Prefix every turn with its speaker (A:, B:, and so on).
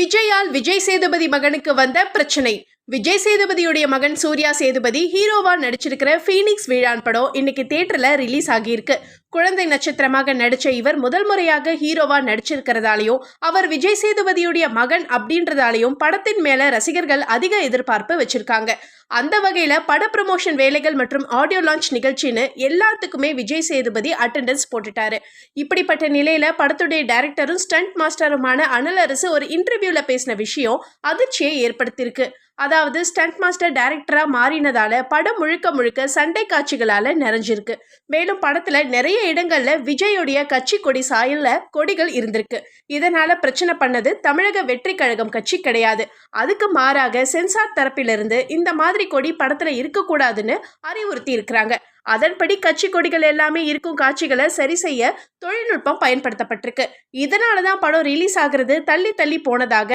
A: விஜயால் விஜய் சேதுபதி மகனுக்கு வந்த பிரச்சனை. விஜய் சேதுபதியுடைய மகன் சூர்யா சேதுபதி ஹீரோவா நடிச்சிருக்கிற ஃபீனிக்ஸ் வீழான் படம் இன்னைக்கு தியேட்டர்ல ரிலீஸ் ஆகியிருக்கு. குழந்தை நட்சத்திரமாக நடிச்ச இவர் முதல் முறையாக ஹீரோவா நடிச்சிருக்கிறதாலையும் அவர் விஜய் சேதுபதியுடைய மகன் அப்படின்றதாலையும் படத்தின் மேல ரசிகர்கள் அதிக எதிர்பார்ப்பு வச்சிருக்காங்க. அந்த வகையில பட ப்ரமோஷன் வேலைகள் மற்றும் ஆடியோ லான்ச் நிகழ்ச்சின்னு எல்லாத்துக்குமே விஜய் சேதுபதி அட்டெண்டன்ஸ் போட்டுட்டாரு. இப்படிப்பட்ட நிலையில படத்துடைய டைரக்டரும் ஸ்டண்ட் மாஸ்டருமான அனல் அரசு ஒரு இன்டர்வியூல பேசின விஷயம் அதிர்ச்சியை ஏற்படுத்தியிருக்கு. அதாவது ஸ்டண்ட் மாஸ்டர் டைரக்டரா மாறினதால படம் முழுக்க முழுக்க சண்டை காட்சிகளால நிறைஞ்சிருக்கு. மேலும் படத்துல நிறைய இடங்கள்ல விஜயோடைய கட்சி கொடி சாயல்ல கொடிகள் இருந்திருக்கு. இதனால பிரச்சனை பண்ணது தமிழக வெற்றி கழகம் கட்சி கிடையாது. அதுக்கு மாறாக சென்சார் தரப்பிலிருந்து இந்த மாதிரி கொடி படத்துல இருக்கக்கூடாதுன்னு அறிவுறுத்தி இருக்கிறாங்க. அதன்படி கட்சி கொடிகள் எல்லாமே இருக்கும் காட்சிகளை சரி செய்ய தொழில்நுட்பம் பயன்படுத்தப்பட்டிருக்கு. இதனாலதான் படம் ரிலீஸ் ஆகிறது தள்ளி தள்ளி போனதாக